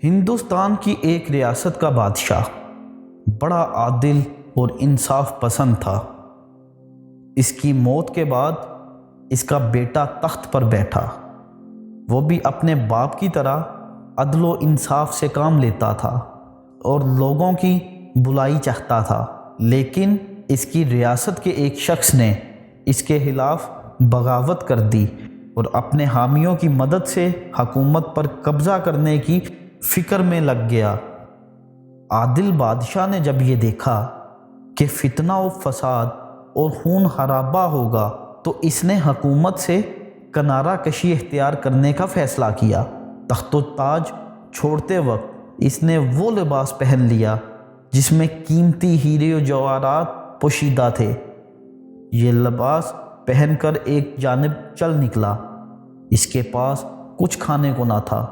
ہندوستان کی ایک ریاست کا بادشاہ بڑا عادل اور انصاف پسند تھا۔ اس کی موت کے بعد اس کا بیٹا تخت پر بیٹھا۔ وہ بھی اپنے باپ کی طرح عدل و انصاف سے کام لیتا تھا اور لوگوں کی بلائی چاہتا تھا، لیکن اس کی ریاست کے ایک شخص نے اس کے خلاف بغاوت کر دی اور اپنے حامیوں کی مدد سے حکومت پر قبضہ کرنے کی فکر میں لگ گیا۔ عادل بادشاہ نے جب یہ دیکھا کہ فتنہ و فساد اور خون خرابہ ہوگا تو اس نے حکومت سے کنارہ کشی اختیار کرنے کا فیصلہ کیا۔ تخت و تاج چھوڑتے وقت اس نے وہ لباس پہن لیا جس میں قیمتی ہیرے و جواہرات پوشیدہ تھے۔ یہ لباس پہن کر ایک جانب چل نکلا۔ اس کے پاس کچھ کھانے کو نہ تھا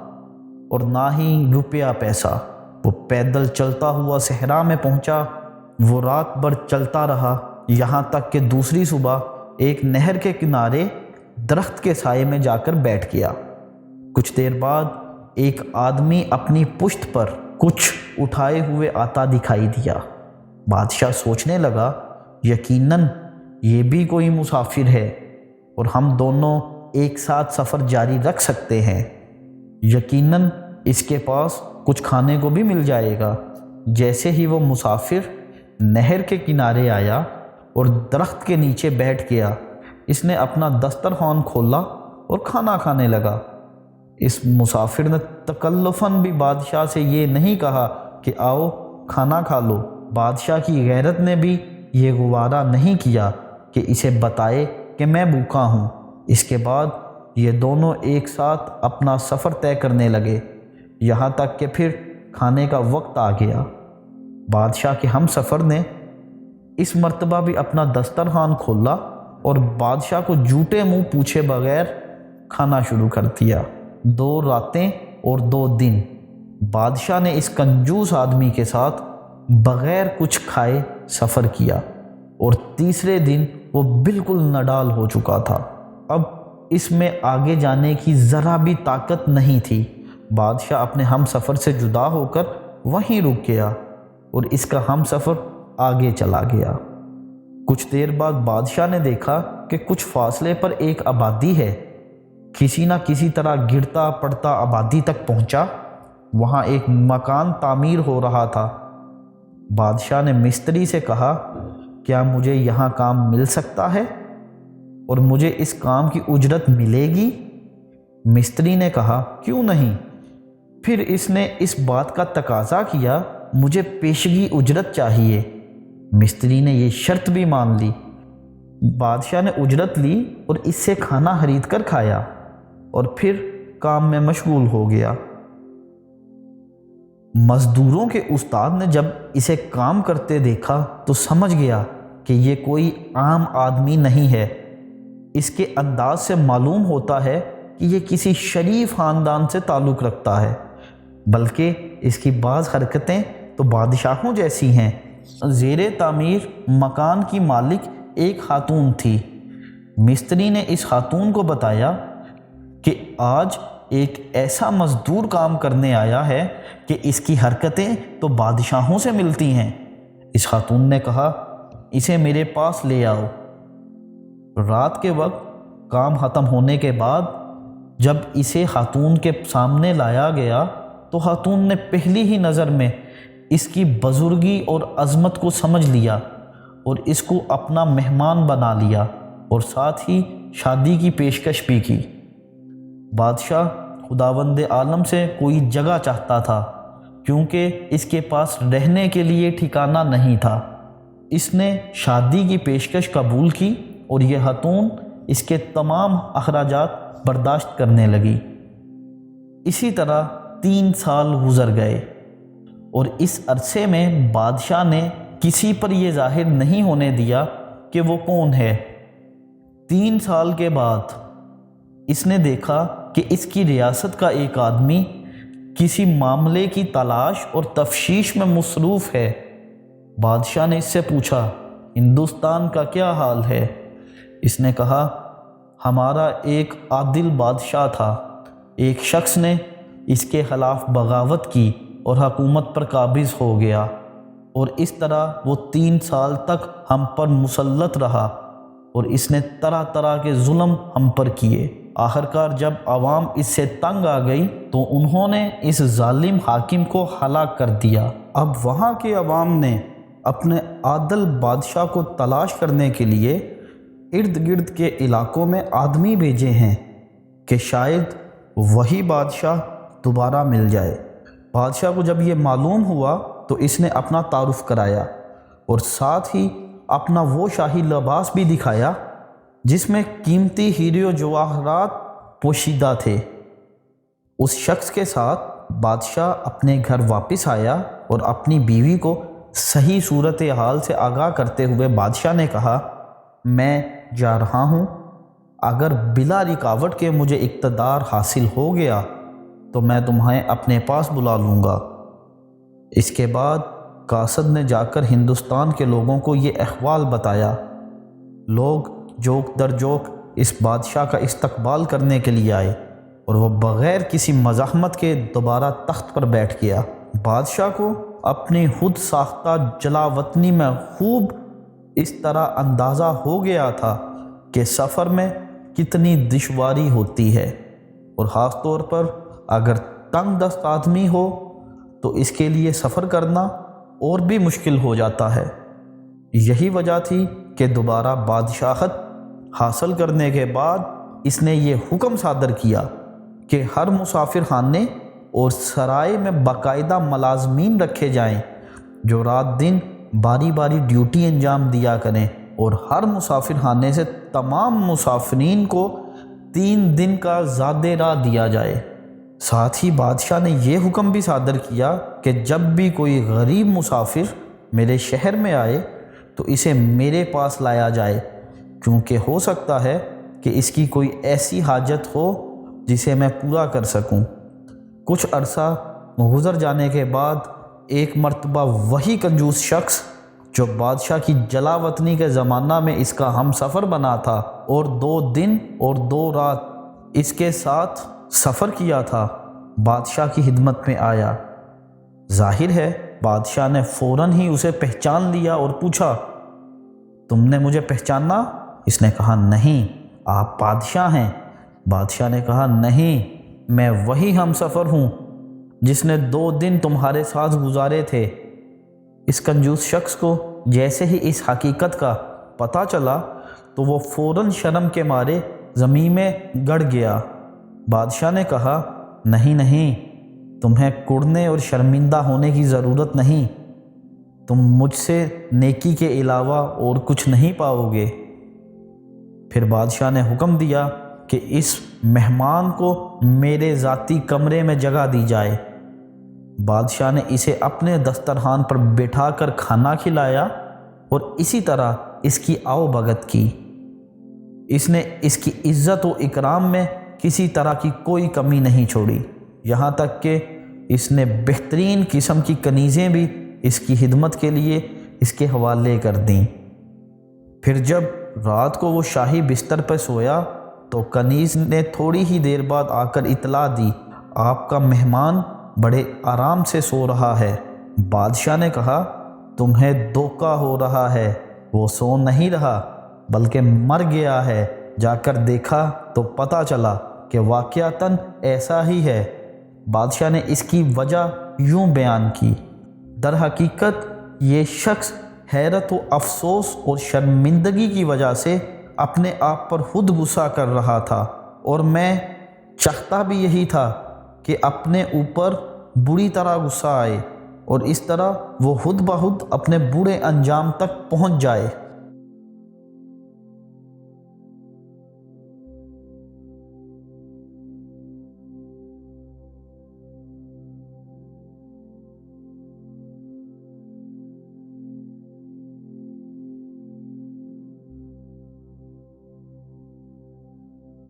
اور نہ ہی روپیہ پیسہ۔ وہ پیدل چلتا ہوا صحرا میں پہنچا۔ وہ رات بھر چلتا رہا، یہاں تک کہ دوسری صبح ایک نہر کے کنارے درخت کے سائے میں جا کر بیٹھ گیا۔ کچھ دیر بعد ایک آدمی اپنی پشت پر کچھ اٹھائے ہوئے آتا دکھائی دیا۔ بادشاہ سوچنے لگا، یقیناً یہ بھی کوئی مسافر ہے اور ہم دونوں ایک ساتھ سفر جاری رکھ سکتے ہیں۔ یقیناً اس کے پاس کچھ کھانے کو بھی مل جائے گا۔ جیسے ہی وہ مسافر نہر کے کنارے آیا اور درخت کے نیچے بیٹھ گیا، اس نے اپنا دسترخوان کھولا اور کھانا کھانے لگا۔ اس مسافر نے تکلفاً بھی بادشاہ سے یہ نہیں کہا کہ آؤ کھانا کھا لو۔ بادشاہ کی غیرت نے بھی یہ گوارا نہیں کیا کہ اسے بتائے کہ میں بھوکا ہوں۔ اس کے بعد یہ دونوں ایک ساتھ اپنا سفر طے کرنے لگے، یہاں تک کہ پھر کھانے کا وقت آ گیا۔ بادشاہ کے ہم سفر نے اس مرتبہ بھی اپنا دسترخوان کھولا اور بادشاہ کو جھوٹے منہ پوچھے بغیر کھانا شروع کر دیا۔ 2 راتیں اور 2 دن بادشاہ نے اس کنجوس آدمی کے ساتھ بغیر کچھ کھائے سفر کیا اور تیسرے دن وہ بالکل نڈال ہو چکا تھا۔ اب اس میں آگے جانے کی ذرا بھی طاقت نہیں تھی۔ بادشاہ اپنے ہم سفر سے جدا ہو کر وہیں رک گیا اور اس کا ہم سفر آگے چلا گیا۔ کچھ دیر بعد بادشاہ نے دیکھا کہ کچھ فاصلے پر ایک آبادی ہے۔ کسی نہ کسی طرح گرتا پڑتا آبادی تک پہنچا۔ وہاں ایک مکان تعمیر ہو رہا تھا۔ بادشاہ نے مستری سے کہا، کیا مجھے یہاں کام مل سکتا ہے اور مجھے اس کام کی اجرت ملے گی؟ مستری نے کہا، کیوں نہیں؟ پھر اس نے اس بات کا تقاضا کیا، مجھے پیشگی اجرت چاہیے۔ مستری نے یہ شرط بھی مان لی۔ بادشاہ نے اجرت لی اور اس سے کھانا خرید کر کھایا اور پھر کام میں مشغول ہو گیا۔ مزدوروں کے استاد نے جب اسے کام کرتے دیکھا تو سمجھ گیا کہ یہ کوئی عام آدمی نہیں ہے۔ اس کے انداز سے معلوم ہوتا ہے کہ یہ کسی شریف خاندان سے تعلق رکھتا ہے، بلکہ اس کی بعض حرکتیں تو بادشاہوں جیسی ہیں۔ زیر تعمیر مکان کی مالک ایک خاتون تھی۔ مستری نے اس خاتون کو بتایا کہ آج ایک ایسا مزدور کام کرنے آیا ہے کہ اس کی حرکتیں تو بادشاہوں سے ملتی ہیں۔ اس خاتون نے کہا، اسے میرے پاس لے آؤ۔ رات کے وقت کام ختم ہونے کے بعد جب اسے خاتون کے سامنے لایا گیا تو خاتون نے پہلی ہی نظر میں اس کی بزرگی اور عظمت کو سمجھ لیا اور اس کو اپنا مہمان بنا لیا اور ساتھ ہی شادی کی پیشکش بھی کی۔ بادشاہ خداوند عالم سے کوئی جگہ چاہتا تھا کیونکہ اس کے پاس رہنے کے لیے ٹھکانہ نہیں تھا۔ اس نے شادی کی پیشکش قبول کی اور یہ خاتون اس کے تمام اخراجات برداشت کرنے لگی۔ اسی طرح 3 سال گزر گئے اور اس عرصے میں بادشاہ نے کسی پر یہ ظاہر نہیں ہونے دیا کہ وہ کون ہے۔ 3 سال کے بعد اس نے دیکھا کہ اس کی ریاست کا ایک آدمی کسی معاملے کی تلاش اور تفتیش میں مصروف ہے۔ بادشاہ نے اس سے پوچھا، ہندوستان کا کیا حال ہے؟ اس نے کہا، ہمارا ایک عادل بادشاہ تھا۔ ایک شخص نے اس کے خلاف بغاوت کی اور حکومت پر قابض ہو گیا، اور اس طرح وہ 3 سال تک ہم پر مسلط رہا اور اس نے طرح طرح کے ظلم ہم پر کیے۔ آخرکار جب عوام اس سے تنگ آ گئی تو انہوں نے اس ظالم حاکم کو ہلاک کر دیا۔ اب وہاں کے عوام نے اپنے عادل بادشاہ کو تلاش کرنے کے لیے ارد گرد کے علاقوں میں آدمی بھیجے ہیں کہ شاید وہی بادشاہ دوبارہ مل جائے۔ بادشاہ کو جب یہ معلوم ہوا تو اس نے اپنا تعارف کرایا اور ساتھ ہی اپنا وہ شاہی لباس بھی دکھایا جس میں قیمتی ہیرے و جواہرات پوشیدہ تھے۔ اس شخص کے ساتھ بادشاہ اپنے گھر واپس آیا اور اپنی بیوی کو صحیح صورتحال سے آگاہ کرتے ہوئے بادشاہ نے کہا، میں جا رہا ہوں، اگر بلا رکاوٹ کے مجھے اقتدار حاصل ہو گیا تو میں تمہیں اپنے پاس بلا لوں گا۔ اس کے بعد قاصد نے جا کر ہندوستان کے لوگوں کو یہ احوال بتایا۔ لوگ جوک در جوک اس بادشاہ کا استقبال کرنے کے لیے آئے اور وہ بغیر کسی مزاحمت کے دوبارہ تخت پر بیٹھ گیا۔ بادشاہ کو اپنی خود ساختہ جلا وطنی میں خوب اس طرح اندازہ ہو گیا تھا کہ سفر میں کتنی دشواری ہوتی ہے، اور خاص طور پر اگر تنگ دست آدمی ہو تو اس کے لیے سفر کرنا اور بھی مشکل ہو جاتا ہے۔ یہی وجہ تھی کہ دوبارہ بادشاہت حاصل کرنے کے بعد اس نے یہ حکم صادر کیا کہ ہر مسافر خانے اور سرائے میں باقاعدہ ملازمین رکھے جائیں جو رات دن باری باری ڈیوٹی انجام دیا کریں، اور ہر مسافر خانے سے تمام مسافرین کو 3 دن کا زادِ راہ دیا جائے۔ ساتھ ہی بادشاہ نے یہ حکم بھی صادر کیا کہ جب بھی کوئی غریب مسافر میرے شہر میں آئے تو اسے میرے پاس لایا جائے، کیونکہ ہو سکتا ہے کہ اس کی کوئی ایسی حاجت ہو جسے میں پورا کر سکوں۔ کچھ عرصہ گزر جانے کے بعد ایک مرتبہ وہی کنجوس شخص جو بادشاہ کی جلا وطنی کے زمانہ میں اس کا ہم سفر بنا تھا اور 2 دن اور 2 رات اس کے ساتھ سفر کیا تھا، بادشاہ کی خدمت میں آیا۔ ظاہر ہے بادشاہ نے فوراً ہی اسے پہچان لیا اور پوچھا، تم نے مجھے پہچانا؟ اس نے کہا، نہیں، آپ بادشاہ ہیں۔ بادشاہ نے کہا، نہیں، میں وہی ہم سفر ہوں جس نے 2 دن تمہارے ساتھ گزارے تھے۔ اس کنجوس شخص کو جیسے ہی اس حقیقت کا پتہ چلا تو وہ فوراً شرم کے مارے زمین میں گڑ گیا۔ بادشاہ نے کہا، نہیں نہیں، تمہیں کڑنے اور شرمندہ ہونے کی ضرورت نہیں، تم مجھ سے نیکی کے علاوہ اور کچھ نہیں پاؤ گے۔ پھر بادشاہ نے حکم دیا کہ اس مہمان کو میرے ذاتی کمرے میں جگہ دی جائے۔ بادشاہ نے اسے اپنے دسترخوان پر بٹھا کر کھانا کھلایا اور اسی طرح اس کی آؤ بھگت کی۔ اس نے اس کی عزت و اکرام میں کسی طرح کی کوئی کمی نہیں چھوڑی، یہاں تک کہ اس نے بہترین قسم کی کنیزیں بھی اس کی خدمت کے لیے اس کے حوالے کر دیں۔ پھر جب رات کو وہ شاہی بستر پر سویا تو کنیز نے تھوڑی ہی دیر بعد آ کر اطلاع دی، آپ کا مہمان بڑے آرام سے سو رہا ہے۔ بادشاہ نے کہا، تمہیں دھوکہ ہو رہا ہے، وہ سو نہیں رہا بلکہ مر گیا ہے۔ جا کر دیکھا تو پتہ چلا کہ واقعتاً ایسا ہی ہے۔ بادشاہ نے اس کی وجہ یوں بیان کی، در حقیقت یہ شخص حیرت و افسوس اور شرمندگی کی وجہ سے اپنے آپ پر خود غصہ کر رہا تھا، اور میں چاہتا بھی یہی تھا کہ اپنے اوپر بری طرح غصہ آئے اور اس طرح وہ خود بخود اپنے برے انجام تک پہنچ جائے۔